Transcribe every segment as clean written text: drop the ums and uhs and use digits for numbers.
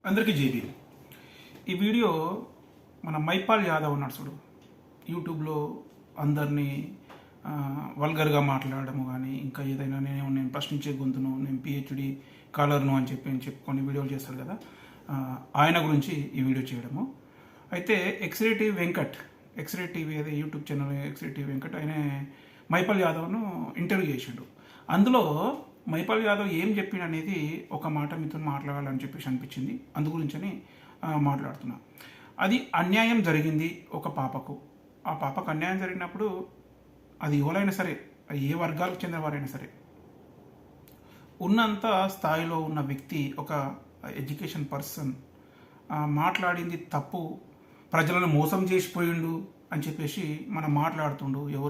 అందరికీ జేబీ. ఈ వీడియో మన మైపాల్ యాదవ్ ఉన్నాడు చూడు, యూట్యూబ్లో అందరినీ వల్గర్గా మాట్లాడము కానీ ఇంకా ఏదైనా నేను ప్రశ్నించే గొంతును, నేను పిహెచ్డి కాలర్ను అని చెప్పుకొని వీడియోలు చేస్తాడు కదా, ఆయన గురించి ఈ వీడియో చేయడము. అయితే ఎక్స్రే టీవీ అదే YouTube channel X ray TV Venkat ఆయన మైపాల్ యాదవ్ను ఇంటర్వ్యూ చేసిండు. అందులో మైపాల్ యాదవ్ ఏం చెప్పిండు అనేది ఒక మాట మీతో మాట్లాడాలని చెప్పేసి అనిపించింది, అందు గురించని మాట్లాడుతున్నా. అది అన్యాయం జరిగింది ఒక పాపకు. ఆ పాపకు అన్యాయం జరిగినప్పుడు అది ఎవరైనా సరే, ఏ వర్గాలకు చెందిన వారైనా సరే, ఉన్నంత స్థాయిలో ఉన్న వ్యక్తి, ఒక ఎడ్యుకేషన్ పర్సన్ మాట్లాడింది తప్పు, ప్రజలను మోసం చేసిపోయిండు అని చెప్పేసి మనం మాట్లాడుతుండు ఐ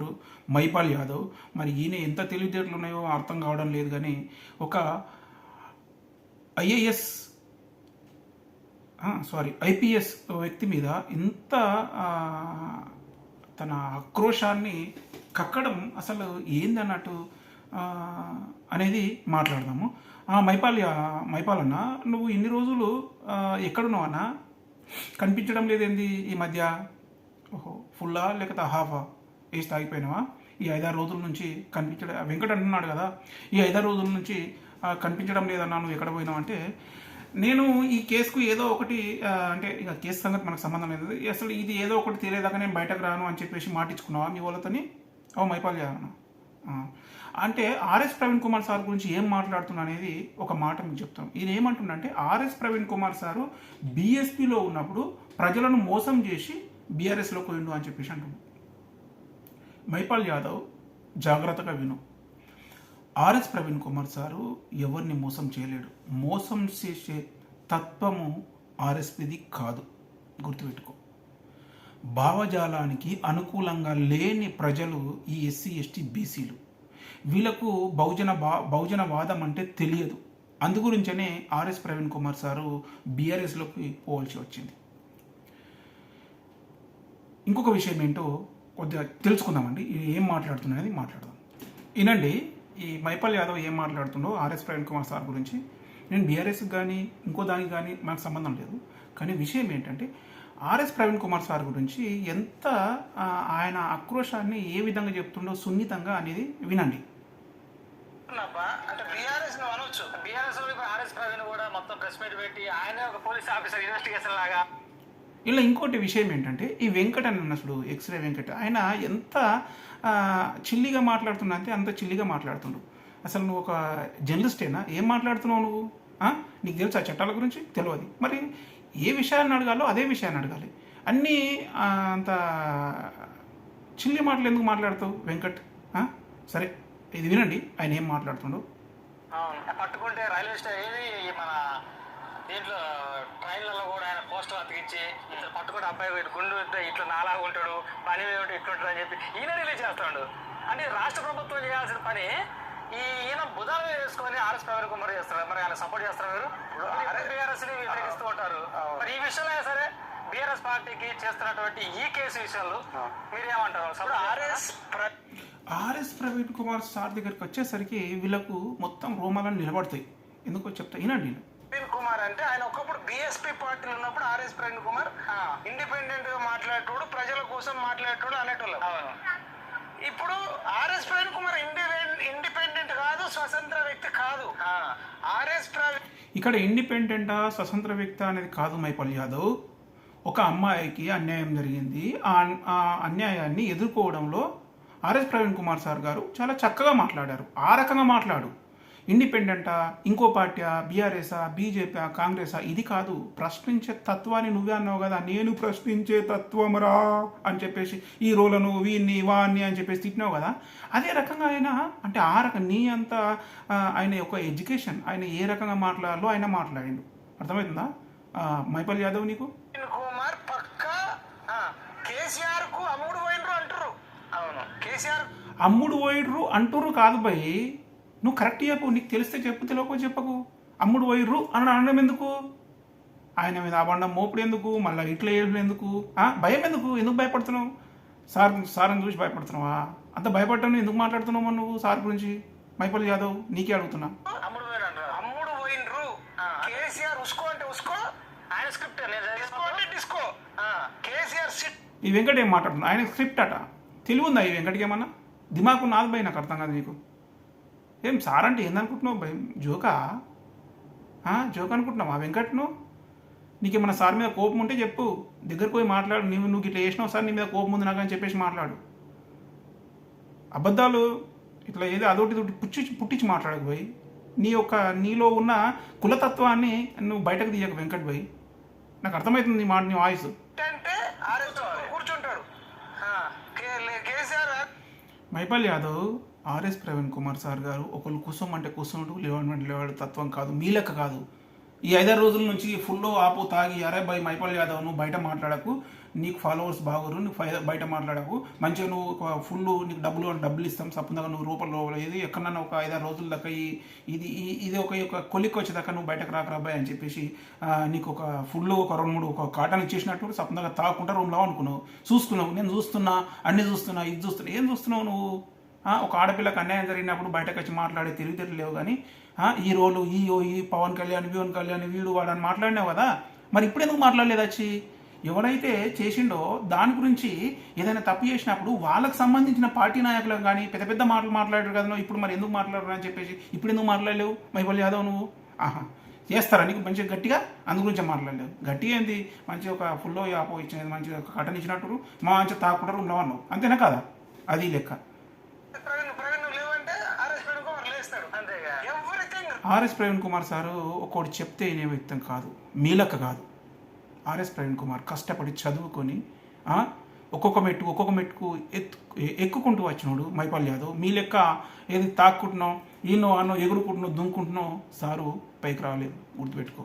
మైపాల్ యాదవ్. మరి ఈయన ఎంత తెలివితేటలు ఉన్నాయో అర్థం కావడం లేదు. కానీ ఒక ఐపీఎస్ వ్యక్తి మీద ఇంత తన ఆక్రోశాన్ని కక్కడం అసలు ఏందన్నట్టు అనేది మాట్లాడదాము. మైపాల్ అన్న, నువ్వు ఇన్ని రోజులు ఎక్కడున్నావు అన్న? కనిపించడం లేదేంది ఈ మధ్య? ఓహో, ఫుల్లా లేకపోతే హాఫా వేసి తాగిపోయినావా? ఈ 5-6 రోజుల నుంచి కనిపించడం, వెంకట అంటున్నాడు కదా, ఈ 5-6 రోజుల నుంచి కనిపించడం లేదన్నా, నువ్వు ఎక్కడ పోయినావు అంటే, నేను ఈ కేసుకు ఏదో ఒకటి అంటే ఇక కేసు సంగతి మనకు సంబంధం లేదు, అసలు ఇది ఏదో ఒకటి తెలియదాకా నేను బయటకు రాను అని చెప్పేసి మాటించుకున్నావా మీ వాళ్ళతోని? మైపాల్ యాదవ్ అంటే ఆర్ఎస్ ప్రవీణ్ కుమార్ సార్ గురించి ఏం మాట్లాడుతున్నా అనేది ఒక మాట మీకు చెప్తాను. ఈయన ఏమంటున్నంటే, ఆర్ఎస్ ప్రవీణ్ కుమార్ సారు బీఎస్పీలో ఉన్నప్పుడు ప్రజలను మోసం చేసి బీఆర్ఎస్లో పోయిండు అని చెప్పేసి అంటున్నాడు. మైపాల్ యాదవ్ జాగ్రత్తగా విను. ఆర్ఎస్ ప్రవీణ్ కుమార్ సారు ఎవరిని మోసం చేయలేడు. మోసం చేసే తత్వము ఆర్ఎస్పీది కాదు, గుర్తుపెట్టుకో. భావజాలానికి అనుకూలంగా లేని ప్రజలు ఈ ఎస్సీ ఎస్టీ బీసీలు. వీళ్ళకు బహుజనవాదం అంటే తెలియదు. అందుగురించనే ఆర్ఎస్ ప్రవీణ్ కుమార్ సారు బీఆర్ఎస్లోకి పోవాల్సి వచ్చింది. ఇంకొక విషయం ఏంటో కొద్దిగా తెలుసుకుందామండి. ఏం మాట్లాడుతున్నది మాట్లాడదాం. వినండి, ఈ మైపాల్ యాదవ్ ఏం మాట్లాడుతుండో ఆర్ఎస్ ప్రవీణ్ కుమార్ సార్ గురించి. నేను బీఆర్ఎస్కి కానీ ఇంకో దానికి కానీ మనకు సంబంధం లేదు. కానీ విషయం ఏంటంటే, ఆర్ఎస్ ప్రవీణ్ కుమార్ సార్ గురించి ఎంత ఆయన ఆక్రోశాన్ని ఏ విధంగా చెప్తుండో సున్నితంగా అనేది వినండి. అంటే బీఆర్ఎస్ ను అనొచ్చు, బీఆర్ఎస్ ఆర్ఎస్ ప్రవీణ్ కూడా మొత్తం ప్రెస్ మీట్ పెట్టి ఆయన ఒక పోలీస్ ఆఫీసర్ ఇన్వెస్టిగేషన్ లాగా. ఇలా ఇంకోటి విషయం ఏంటంటే, ఈ వెంకట్ అని అన్నప్పుడు ఎక్స్రే వెంకట్ ఆయన ఎంత చిల్లిగా మాట్లాడుతున్నా అంటే అంత చిల్లిగా మాట్లాడుతుండు. అసలు నువ్వు ఒక జర్నలిస్టేనా? ఏం మాట్లాడుతున్నావు నువ్వు? నీకు తెలుసా చట్టాల గురించి? తెలియదు. మరి ఏ విషయాన్ని అడగాలో అదే విషయాన్ని అడగాలి. అన్నీ అంత చిల్లి మాటలు ఎందుకు మాట్లాడుతావు వెంకట్? సరే, ఇది వినండి ఆయన ఏం మాట్లాడుతుండో. పట్టుకుంటే రైల్వే స్టేషన్ మన దీంట్లో ట్రైన్లలో కూడా ఆయన పోస్టర్ అతికించి ఇతను పట్టుకుంటే అబ్బాయి గుండు ఇట్లా నాలాగా ఉంటాడు, పని ఇట్లుంటాడు అని చెప్పి ఈయన రిలీజ్ చేస్తాడు. అంటే రాష్ట్ర ప్రభుత్వం చేయాల్సిన పని ఈయన బుధాలు వేసుకొని ఆర్ఎస్ ప్రవీణ్ కుమార్ చేస్తారు. మరి ఆయన సపోర్ట్ చేస్తారు మీరు? బీఆర్ఎస్ ని వ్యతిరేకిస్తూ ఉంటారు. మరి ఈ విషయంలో సరే బీఆర్ఎస్ పార్టీకి చేస్తున్నటువంటి ఈ కేసు విషయంలో మీరేమంటారు? ఆర్ఎస్ ప్రవీణ్ కుమార్ సార్ దగ్గరికి వచ్చేసరికి వీళ్ళకు మొత్తం రోమాలను నిలబడతాయి. ఎందుకో చెప్తా వినండి. ప్రవీణ్ కుమార్ అంటే ఆయన ఒకప్పుడు బీఎస్పీ పార్టీలో ఉన్నప్పుడు ఆర్ఎస్ ప్రవీణ్ కుమార్ ఇండిపెండెంట్ గా మాట్లాడేటోడు, ప్రజల కోసం మాట్లాడేటోడు అనేటోళ్ళు. ఇప్పుడు ఆర్ఎస్ ప్రవీణ్ కుమార్ ఇండిపెండెంట్ కాదు, స్వతంత్ర వ్యక్తి కాదు. ఆర్ఎస్ ప్రవీణ్ ఇక్కడ ఇండిపెండెంటా స్వతంత్ర వ్యక్తి అనేది కాదు మైపాల్ యాదవ్. ఒక అమ్మాయికి అన్యాయం జరిగింది. ఆ అన్యాయాన్ని ఎదుర్కోవడంలో ఆర్ఎస్ ప్రవీణ్ కుమార్ సార్ గారు చాలా చక్కగా మాట్లాడారు. ఆ రకంగా మాట్లాడు. ఇండిపెండెంటా, ఇంకో పార్టీయా, బీఆర్ఎస్ఆ, బీజేపీ, కాంగ్రెసా, ఇది కాదు. ప్రశ్నించే తత్వాన్ని నువ్వే అన్నావు కదా, నేను ప్రశ్నించే తత్వం రా అని చెప్పేసి ఈ రోలను వీన్ని వాన్ని అని చెప్పేసి తిట్టినావు కదా. అదే రకంగా ఆయన అంటే ఆ రకం నీ అంత ఆయన యొక్క ఎడ్యుకేషన్, ఆయన ఏ రకంగా మాట్లాడాలో ఆయన మాట్లాడిండు. అర్థమవుతుందా మైపాల్ యాదవ్ నీకు? కుమార్ పక్కా కేసీఆర్ కు అమ్ముడు పోయినరు అంటారు. అవును, కేసీఆర్ అమ్ముడు పోయినరు అంటుర్రు కాదు భయ్, నువ్వు కరెక్ట్ చెప్పు. నీకు తెలిస్తే చెప్పు, తెలియకపోతే చెప్పకు. అమ్ముడు పోయిర్రు అని అనడం ఎందుకు? ఆయన మీద అబండం మోపుడు ఎందుకు? మళ్ళీ ఇట్లా ఏడు ఎందుకు? భయం ఎందుకు భయపడుతున్నావు? సార్ని చూసి భయపడుతున్నావా? అంత భయపడటం ఎందుకు మాట్లాడుతున్నావు నువ్వు సార్ గురించి? మైపాల్ యాదవ్ నీకే అడుగుతున్నా. అమ్ముడు పోయినరు కేసీఆర్ ఉసుకో అంటే ఉసుకో, ఆయన స్క్రిప్ట్ డిస్కో కేసీఆర్ సిట్ ఈ వెంకట ఏం మాట్లాడుతుంది ఆయన స్క్రిప్ట్ అట తెలివి ఉందా ఈ వెంకటకి ఏమన్నా దిమాకు నాది భయ్ నాకు అర్థం కాదు నీకు ఏం సార్ అంటే ఏందనుకుంటున్నావు భయం జోకా జోక్ అనుకుంటున్నావు ఆ వెంకట్ను నీకేమన్నా సార్ మీద కోపం ఉంటే చెప్పు దగ్గరకు పోయి మాట్లాడు నువ్వు ఇట్లా చేసినావు సార్ నీ మీద కోపం ఉంది నాకు అని చెప్పేసి మాట్లాడు అబద్ధాలు ఇట్లా ఏదో అదొకటి పుట్టించి మాట్లాడకు పోయి నీలో ఉన్న కులతత్వాన్ని నువ్వు బయటకు తీయకు వెంకట్ భాయ్ నాకు అర్థమవుతుంది నీ వాయిస్ అంటే కూర్చుంటాడు కేసీఆర్ మైపాల్ యాదవ్ ఆర్ఎస్ ప్రవీణ్ కుమార్ సార్ గారు ఒకళ్ళు కూర్చోమంటే కూర్చున్నట్టు లేవమంటే లేవాడు తత్వం కాదు మీ లెక్క కాదు ఈ 5 రోజుల నుంచి ఫుల్ ఆపు తాగి అరే బై మైపాల్ యాదవ్ నువ్వు బయట మాట్లాడకు నీకు ఫాలోవర్స్ బాగోరు నువ్వు బయట మాట్లాడకు మంచిగా నువ్వు ఫుల్ నీకు డబ్బులు ఇస్తాం సప్పందాకా నువ్వు రూపంలో ఏది ఎక్కడన్నా ఒక 5 రోజుల దాకా ఇది ఒక కొలిక్కి వచ్చేదాకా నువ్వు బయటకు రాకరాబాయ్ అని చెప్పేసి నీకు ఒక ఫుల్ ఒక 2-3 ఒక కాటన్ ఇచ్చేసినట్టు సప్పందాకా తాకుండా రూమ్లో అనుకున్నావు చూసుకున్నావు నేను చూస్తున్నా అన్నీ చూస్తున్నా ఇది చూస్తున్నా ఏం చూస్తున్నావు నువ్వు ఒక ఆడపిల్లకి అన్యాయం జరిగినప్పుడు బయటకు వచ్చి మాట్లాడే తెలివితేటలు లేవు కానీ హీరోలు ఈ పవన్ కళ్యాణ్ వీడు వాడని మాట్లాడినావు కదా మరి ఇప్పుడు ఎందుకు మాట్లాడలేదు వచ్చి ఎవరైతే చేసిండో దాని గురించి ఏదైనా తప్పు చేసినప్పుడు వాళ్ళకి సంబంధించిన పార్టీ నాయకులకు కానీ పెద్ద మాటలు మాట్లాడారు కదా ఇప్పుడు మరి ఎందుకు మాట్లాడరు అని చెప్పేసి ఇప్పుడు ఎందుకు మాట్లాడలేవు మైపాల్ యాదవ్ నువ్వు చేస్తారా నీకు మంచిగా గట్టిగా అందు గురించి మాట్లాడలేవు గట్టిగా ఏంది మంచిగా ఒక ఫుల్లో యాపో ఇచ్చినది మంచిగా కటన్ ఇచ్చినట్టు మంచిగా తాకుండా రూమ్లో అన్నావు అంతేనా కదా అది లెక్క ఆర్ఎస్ ప్రవీణ్ కుమార్ సారు ఒకటి చెప్తే వినే వ్యక్తం కాదు మీలక్క కాదు ఆర్ఎస్ ప్రవీణ్ కుమార్ కష్టపడి చదువుకొని ఒక్కొక్క మెట్టుకు ఎక్కుకుంటూ వచ్చినాడు మైపాల్ యాదవ్ మీ లెక్క ఏది తాక్కుంటున్నావు ఈనో అన్నో ఎగురుకుంటున్నావు దుంకుంటున్నావు సారు పైకి రాలేదు గుర్తుపెట్టుకో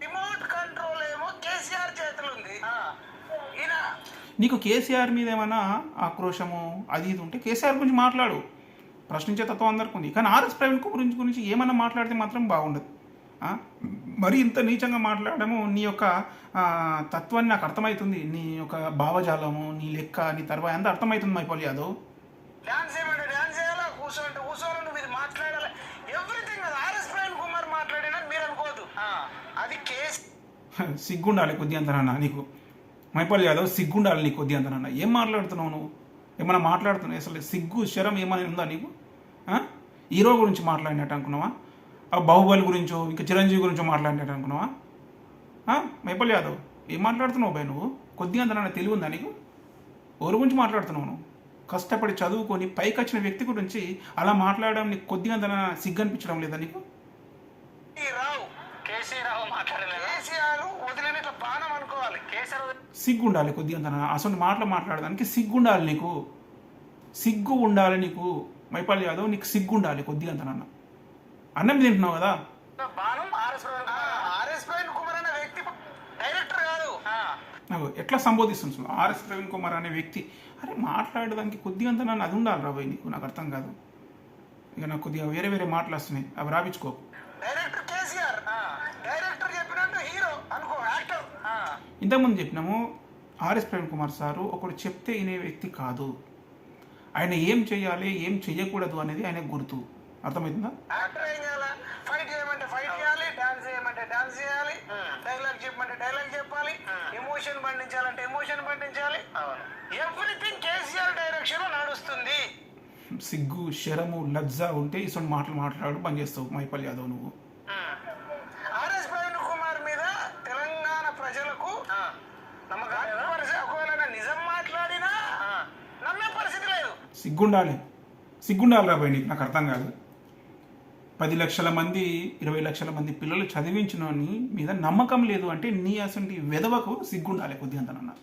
రిమోట్ కంట్రోల్ ఏమో కేసీఆర్ చేతులు ఉంది నీకు కేసీఆర్ మీద ఏమైనా ఆక్రోషము అది ఇది ఉంటే కేసీఆర్ గురించి మాట్లాడు ప్రశ్నించే తత్వం అందరికీ ఉంది కానీ ఆర్ఎస్ ప్రవీణ్ కుమార్ గురించి ఏమన్నా మాట్లాడితే మాత్రం బాగుండదు మరి ఇంత నీచంగా మాట్లాడము నీ యొక్క తత్వాన్ని నాకు అర్థమవుతుంది నీ యొక్క భావజాలము నీ లెక్క నీ తర్వాత అంత అర్థమవుతుంది మైపాల్ యాదవ్ డాన్స్ చేయమంటే డాన్స్ చేయాలా కూర్చోవాలి నువ్వు ఇది మాట్లాడాలి ఎవ్రీథింగ్ అది ఆర్ఎస్ ప్రవీణ్ కుమార్ మాట్లాడినా మీరు అనుకోవద్దు అది కేసు సిగ్గుండాలి కొద్ది అంతనన్నా నీకు మైపాల్ యాదవ్ సిగ్గుండాలి నీకు కొద్ది అంతనన్నా ఏం మాట్లాడుతున్నావు నువ్వు ఏమైనా మాట్లాడుతున్నావు అసలు సిగ్గు శరం ఏమైనా ఉందా నీకు హీరో గురించి మాట్లాడినట్టు అనుకున్నావా బాహుబలి గురించో ఇంకా చిరంజీవి గురించో మాట్లాడినట్టు అనుకున్నావా మైపాల్ యాదవ్ ఏం మాట్లాడుతున్నావు బాయ్ నువ్వు కొద్దిగా అంత తెలివి ఉందా నీకు ఎవరి గురించి మాట్లాడుతున్నావు నువ్వు కష్టపడి చదువుకొని పైకి వచ్చిన వ్యక్తి గురించి అలా మాట్లాడడం నీకు కొద్దిగా అంత సిగ్గు అనిపించడం లేదా నీకు సిగ్గు ఉండాలి కొద్దిగా అంత అసలు మాటలు మాట్లాడడానికి సిగ్గు ఉండాలి నీకు సిగ్గు ఉండాలి నీకు మైపాల్ యాదవ్ నీకు సిగ్గు ఉండాలి కొద్దిగా అంత అన్నం తింటున్నావు కదా నాకు ఎట్లా సంబోధిస్తుంది ఆర్ఎస్ ప్రవీణ్ కుమార్ అనే వ్యక్తి అరే మాట్లాడడానికి కొద్దిగా అంత నన్ను అది ఉండాలి రాబోయ్ నీకు నాకు అర్థం కాదు ఇక నాకు కొద్దిగా వేరే మాటలు వస్తున్నాయి అవి రాపించుకో ఇంతకుముందు చెప్పినాము ఆర్ఎస్ ప్రవీణ్ కుమార్ సారు ఒకడు చెప్తే వినే వ్యక్తి కాదు ఆయన ఏం చేయాలి ఏం చెయ్యకూడదు అనేది ఆయన గుర్తు అర్థమవుతుందా ఫైట్ చేయమంటే ఫైట్ చేయాలి డాన్స్ చేయమంటే డాన్స్ చేయాలి డైలాగ్ చెప్పమంటే డైలాగ్ చెప్పాలి ఎమోషన్ పండించాలంటే ఎమోషన్ పండించాలి ఎవ్రీథింగ్ కేసీఆర్ డైరెక్షన్ లో నడుస్తుంది సిగ్గు శరము లజ్జ ఉంటే ఇటువంటి మాటలు మాట్లాడు పని చేస్తావు మైపాల్ యాదవ్ నువ్వు ఆర్ఎస్ ప్రవీణ్ కుమార్ మీద తెలంగాణ ప్రజలకు ఒకవేళ నిజం మాట్లాడినా నమ్మే పరిస్థితి లేదు సిగ్గుండాలి రాబాయ్ నీకు నాకు అర్థం కాదు 10 లక్షల మంది 20 లక్షల మంది పిల్లలు చదివించిన మీద నమ్మకం లేదు అంటే నీ అసలు వెధవకు సిగ్గుండాలి కొద్దిగంతనన్నా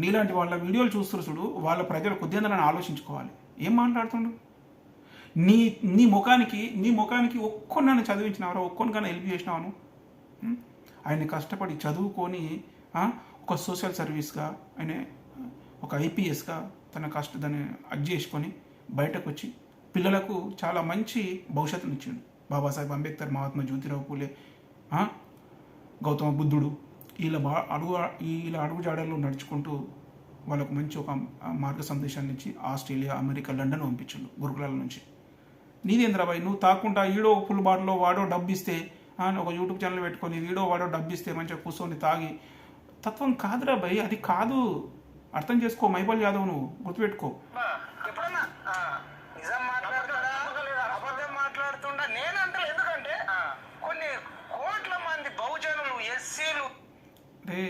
నీలాంటి వాళ్ళ వీడియోలు చూస్తారు చూడు వాళ్ళ ప్రజలు కొద్దిగంతనన్నా ఆలోచించుకోవాలి ఏం మాట్లాడుతుండు నీ ముఖానికి ఒక్కొన్నాను చదివించినవరా ఒక్కొనికన్నా హెల్ప్ చేసినావను ఆయన కష్టపడి చదువుకొని ఒక సోషల్ సర్వీస్గా ఆయన ఒక ఐపీఎస్గా దాన్ని అది చేసుకొని బయటకు వచ్చి పిల్లలకు చాలా మంచి భవిష్యత్తును ఇచ్చిండు బాబాసాహెబ్ అంబేద్కర్ మహాత్మా జ్యోతిరావు పూలే గౌతమ బుద్ధుడు వీళ్ళ అడుగు జాడల్లో నడుచుకుంటూ వాళ్ళకు మంచి ఒక మార్గ సందేశాన్ని ఇచ్చి ఆస్ట్రేలియా అమెరికా లండన్ పంపించిండు గురుకులాల నుంచి నీదేంద్రాబాయ్ నువ్వు తాకుండా ఈడో ఫుల్ బాటలో వాడో డబ్బు ఇస్తే ఒక యూట్యూబ్ ఛానల్ పెట్టుకొని వీడియో వాడో డబ్బిస్తే మంచిగా కూర్చొని తాగి తత్వం కాదురా భయ్, అది కాదు. అర్థం చేసుకో మైపాల్ యాదవ్, నువ్వు గుర్తుపెట్టుకో. ఎప్పుడన్నా నిజం మాట్లాడుతుండా అబద్ధం మాట్లాడుతుండా నేను అంటే, ఎందుకంటే కొన్ని కోట్ల మంది బహుజనులు ఎస్సీలు. రే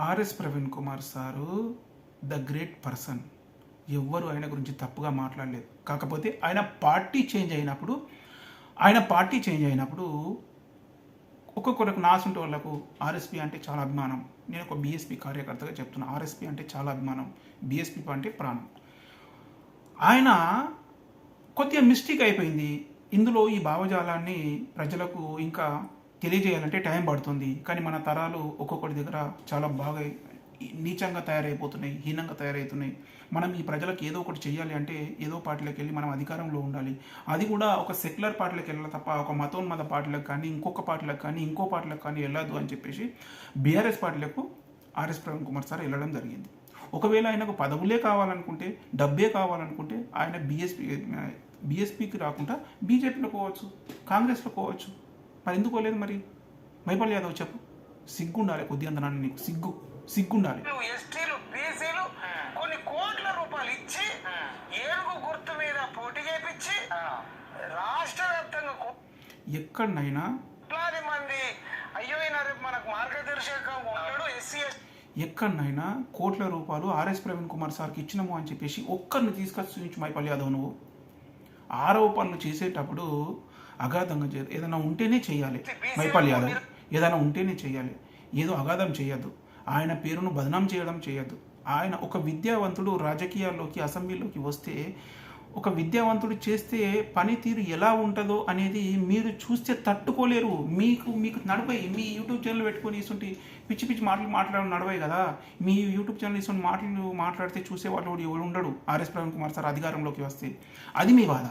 RS Praveen Kumar sir the great person, ఎవ్వరు ఆయన గురించి తప్పుగా మాట్లాడలేదు. కాకపోతే ఆయన పార్టీ చేంజ్ అయినప్పుడు ఒక్కొక్కరికి నాసుంటే వాళ్ళకు ఆర్ఎస్పీ అంటే చాలా అభిమానం. నేను ఒక బీఎస్పీ కార్యకర్తగా చెప్తున్నా, ఆర్ఎస్పీ అంటే చాలా అభిమానం, బీఎస్పీ అంటే ప్రాణం. ఆయన కొద్దిగా మిస్టేక్ అయిపోయింది. ఇందులో ఈ భావజాలాన్ని ప్రజలకు ఇంకా తెలియజేయాలంటే టైం పడుతుంది. కానీ మన తరాలు ఒక్కొక్కటి దగ్గర చాలా బాగా నీచంగా తయారైపోతున్నాయి, హీనంగా తయారవుతున్నాయి. మనం ఈ ప్రజలకు ఏదో ఒకటి చేయాలి అంటే ఏదో పార్టీలకు వెళ్ళి మనం అధికారంలో ఉండాలి. అది కూడా ఒక సెక్యులర్ పార్టీలకు వెళ్ళాలి తప్ప ఒక మతోన్మత పార్టీలకు కానీ ఇంకొక పార్టీలకు కానీ ఇంకో పార్టీలకు కానీ వెళ్ళొద్దు అని చెప్పేసి బీఆర్ఎస్ పార్టీలకు ఆర్ఎస్ ప్రవీణ్ కుమార్ సార్ వెళ్ళడం జరిగింది. ఒకవేళ ఆయనకు పదవులే కావాలనుకుంటే, డబ్బే కావాలనుకుంటే ఆయన బీఎస్పీకి రాకుండా బీజేపీలో పోవచ్చు, కాంగ్రెస్లో పోవచ్చు. మరి ఎందుకు పోలేదు మరి మైపాల్ యాదవ్ చెప్పు? సిగ్గుండాలి కొద్దిగా, అంత నీకు సిగ్గుండాలి. ఎస్టీలు బీసీలు కొన్ని కోట్ల రూపాయలు ఇచ్చి ఏనుగు గుర్తు మీద పోటీ చేపించి రాష్ట్ర వ్యాప్తంగా ఎక్కడనైనా కోట్లాది మంది అయ్యో మనకు మార్గదర్శకంగా ఉన్నాడు ఎస్సీ. ఎక్కడనైనా కోట్ల రూపాయలు ఆర్ఎస్ ప్రవీణ్ కుమార్ సార్కి ఇచ్చినాము అని చెప్పేసి ఒక్కరిని తీసుకొచ్చి చూపించు మైపాల్ యాదవ్. నువ్వు ఆరోపణలు చేసేటప్పుడు అగాధంగా ఏదైనా ఉంటేనే చేయాలి మైపాల్ యాదవ్, ఏదైనా ఉంటేనే చేయాలి. ఏదో అగాధం చేయొద్దు, ఆయన పేరును బదనాం చేయొద్దు. ఆయన ఒక విద్యావంతుడు రాజకీయాల్లోకి, అసెంబ్లీలోకి వస్తే ఒక విద్యావంతుడు చేస్తే పనితీరు ఎలా ఉంటుందో అనేది మీరు చూస్తే తట్టుకోలేరు. మీకు నడవై, మీ యూట్యూబ్ ఛానల్ పెట్టుకొని ఇస్తుంటే పిచ్చి పిచ్చి మాటలు నడవాయి కదా. మీ యూట్యూబ్ ఛానల్ ఇస్తుంటే మాట్లాడితే చూసేవాళ్ళు ఎవడు ఉండడు. ఆర్ఎస్ ప్రవీణ్ కుమార్ సార్ అధికారంలోకి వస్తే అది మీ బాధ,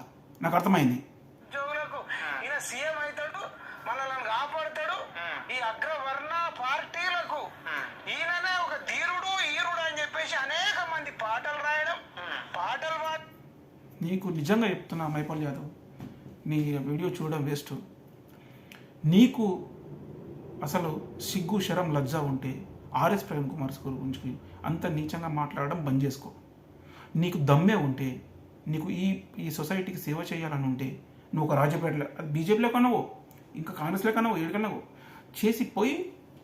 నాకు అర్థమైంది. ఉద్యోగులకు ఈయన సీఎం అవుతాడు, మనల్ని కాపాడుతాడు. ఈ అగ్రవర్ణ పార్టీలకు ఈయననే ఒక ధీరుడు ఈరుడు అని చెప్పేసి అనేక మంది పాటలు రాయడం, పాటలు నీకు నిజంగా చెప్తున్నా మైపాల్ యాదవ్, నీ వీడియో చూడడం వేస్ట్. నీకు అసలు సిగ్గు, శరం, లజ్జ ఉంటే ఆర్ఎస్ ప్రవీణ్ కుమార్ గురించి అంత నీచంగా మాట్లాడడం బంద్ చేసుకో. నీకు దమ్మే ఉంటే, నీకు ఈ సొసైటీకి సేవ చేయాలని ఉంటే నువ్వు ఒక రాజపేటలో బీజేపీలో కన్నావు, ఇంకా కాంగ్రెస్లో కన్నావు, ఏడుకన్నావు చేసి పోయి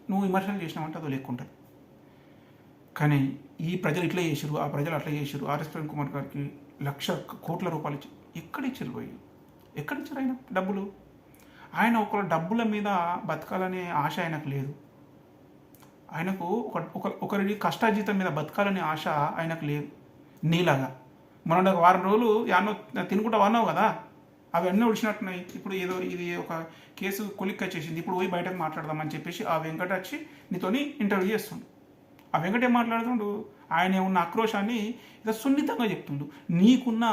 నువ్వు విమర్శలు చేసినావంటే అది లెక్కుంటుంది. కానీ ఈ ప్రజలు ఇట్లా చేసారు, ఆ ప్రజలు అట్లా చేసారు, ఆర్ఎస్ ప్రవీణ్ కుమార్ గారికి 1,00,000 కోట్ల రూపాయలు ఇచ్చి ఎక్కడిచ్చారు పోయి? ఎక్కడిచ్చారు ఆయన డబ్బులు? ఆయన ఒక డబ్బుల మీద బతకాలనే ఆశ ఆయనకు లేదు. ఆయనకు ఒకరి కష్టాజీతం మీద బతకాలనే ఆశ ఆయనకు లేదు. నీలాగా మన వారం రోజులు యాన్నో తినుకుంటా అన్నావు కదా, అవన్నీ ఉడిచినట్టున్నాయి. ఇప్పుడు ఇది ఒక కేసు కొలిక్క చేసింది, ఇప్పుడు పోయి బయటకు మాట్లాడదామని చెప్పేసి ఆ వెంకట వచ్చి నీతోని ఇంటర్వ్యూ చేస్తుండు. ఆ వెంకట ఏం మాట్లాడుతుండు? ఆయన ఉన్న ఆక్రోశాన్ని ఇక సున్నితంగా చెప్తుండు. నీకున్న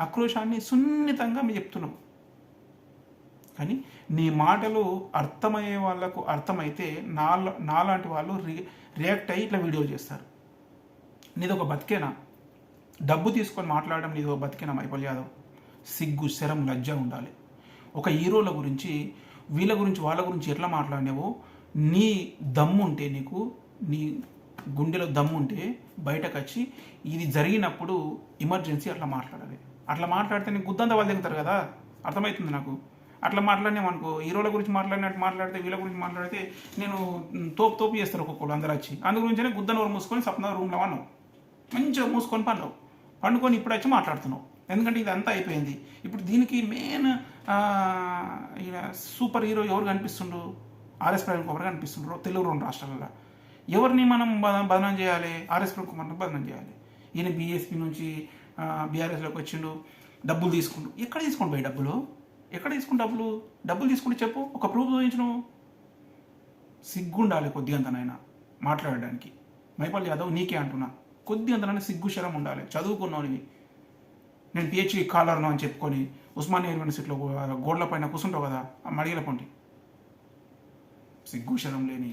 ఆక్రోశాన్ని సున్నితంగా మేము చెప్తున్నావు. కానీ నీ మాటలు అర్థమయ్యే వాళ్ళకు అర్థమైతే నాలాంటి వాళ్ళు రియాక్ట్ అయ్యి ఇట్లా వీడియో చేస్తారు. నీదొక బతికేనా? డబ్బు తీసుకొని మాట్లాడడం నీదొక బతికేనా మైపాల్ యాదవ్? సిగ్గు, శరం, లజ్జ ఉండాలి. ఒక హీరోల గురించి, వీళ్ళ గురించి, వాళ్ళ గురించి ఎట్లా మాట్లాడినావో, నీ దమ్ముంటే, నీకు నీ గుండెలో దమ్ముంటే బయటకు వచ్చి ఇది జరిగినప్పుడు ఎమర్జెన్సీ అట్లా మాట్లాడాలి. అట్లా మాట్లాడితే నీకు గుద్దంతా వాళ్ళు దిగుతారు కదా, అర్థమవుతుంది నాకు. అట్లా మాట్లాడినామనుకో, హీరోల గురించి మాట్లాడినట్టు మాట్లాడితే, వీళ్ళ గురించి మాట్లాడితే నేను తోపు చేస్తారు ఒక్కొక్కరు అందరూ వచ్చి. అందు గురించే గుద్దనూరు మూసుకొని సప్న రూమ్లో అన్నావు, మంచిగా మూసుకొని పండుకొని ఇప్పుడు వచ్చి మాట్లాడుతున్నావు. ఎందుకంటే ఇది అంతా అయిపోయింది. ఇప్పుడు దీనికి మెయిన్ సూపర్ హీరో ఎవరు కనిపిస్తుండ్రు? ఆర్ఎస్ ప్రవీణ్ కుమార్ కనిపిస్తుండ్రు. తెలుగు 2 రాష్ట్రాలలో ఎవరిని మనం బదనాం చేయాలి? ఆర్ఎస్ ప్రవీణ్ కుమార్ని బదనాం చేయాలి. ఈయన బీఎస్పీ నుంచి బీఆర్ఎస్లోకి వచ్చిండు, డబ్బులు తీసుకుంటూ. ఎక్కడ తీసుకోండి పోయి డబ్బులు? ఎక్కడ తీసుకుంటు డబ్బులు తీసుకుంటే చెప్పు, ఒక ప్రూఫ్ చూపించను. సిగ్గుండాలి కొద్దిగంతనైనా మాట్లాడడానికి. మైపాల్ యాదవ్ నీకే అంటున్నా, కొద్దిగంతనైనా సిగ్గు, శరం ఉండాలి. చదువుకున్నావు, నేను పిహెచ్డి కాలర్ను అని చెప్పుకొని ఉస్మానియా యూనివర్సిటీలో గోడల పైన కూర్చుంటావు కదా, ఆ మడిగల పొంటి. సిగ్గు శరం లేని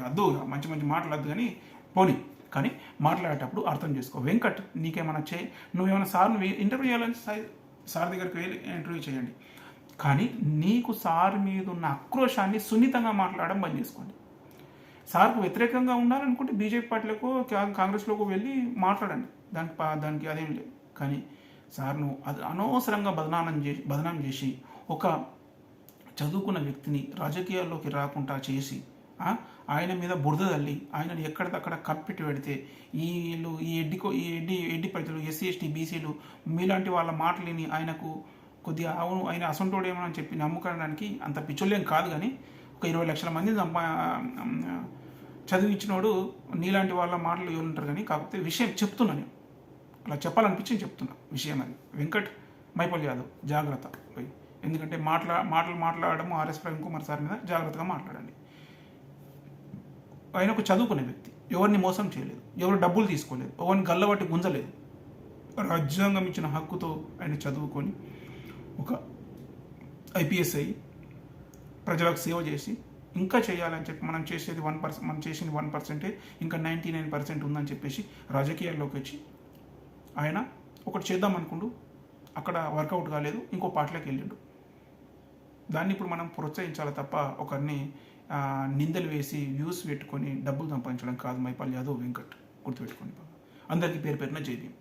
అద్దు, మంచి మంచి మాట్లాడద్దు కానీ పోనీ. కానీ మాట్లాడేటప్పుడు అర్థం చేసుకో. వెంకట్ నీకేమైనా నువ్వేమైనా సార్ని ఇంటర్వ్యూ చేయాలని సార్ దగ్గరికి వెళ్ళి ఇంటర్వ్యూ చేయండి. కానీ నీకు సార్ మీద ఉన్న ఆక్రోశాన్ని సున్నితంగా మాట్లాడడం బంద్ చేసుకోండి. సార్కు వ్యతిరేకంగా ఉండాలనుకుంటే బీజేపీ పార్టీలకు కాంగ్రెస్లోకి వెళ్ళి మాట్లాడండి, దానికి అదేం లేదు. కానీ సార్ను అది అనవసరంగా బదనాం చేసి ఒక చదువుకున్న వ్యక్తిని రాజకీయాల్లోకి రాకుండా చేసి ఆయన మీద బురద తల్లి ఆయనను ఎక్కడిదక్కడ కప్పెట్టి పెడితే వీళ్ళు ఈ ఎడ్డి ప్రజలు ఎస్సీ ఎస్టీ బీసీలు మీలాంటి వాళ్ళ మాటలని ఆయనకు కొద్దిగా అవును ఆయన అసంటోడేమో అని చెప్పి నమ్ముకోవడానికి అంత పిచ్చోళ్ళేం కాదు. కానీ ఒక 20 లక్షల మంది చదివించినోడు నీలాంటి వాళ్ళ మాటలు ఎవరుంటారు. కానీ కాకపోతే విషయం చెప్తున్నా, నేను అలా చెప్పాలనిపించి చెప్తున్నా విషయం. అది వెంకట్ మైపాల్ యాదవ్ జాగ్రత్త పోయి, ఎందుకంటే మాట్లాడడం ఆర్ఎస్ ప్రవీణ్ కుమార్ సార్ మీద జాగ్రత్తగా మాట్లాడండి. ఆయన ఒక చదువుకునే వ్యక్తి, ఎవరిని మోసం చేయలేదు, ఎవరు డబ్బులు తీసుకోలేదు, ఎవరిని గల్లబట్టి గుంజలేదు. రాజ్యాంగం ఇచ్చిన హక్కుతో ఆయన చదువుకొని ఒక ఐపీఎస్ అయ్యి ప్రజలకు సేవ చేసి ఇంకా చేయాలని చెప్పి మనం చేసేది 1%, మనం చేసింది 1%, ఇంకా 99% ఉందని చెప్పేసి రాజకీయాల్లోకి వచ్చి ఆయన ఒకటి చేద్దాం అనుకుంటూ అక్కడ వర్కౌట్ కాలేదు, ఇంకో పార్టీలోకి వెళ్ళిండు. దాన్ని ఇప్పుడు మనం ప్రోత్సహించాలి తప్ప ఒకరిని నిందలు వేసి వ్యూస్ పెట్టుకొని డబ్బులు సంపాదించడం కాదు మైపాల్ యాదవ్ వెంకట్. గుర్తుపెట్టుకోండి. అందరికీ పేరు పేరున జై భీమ్.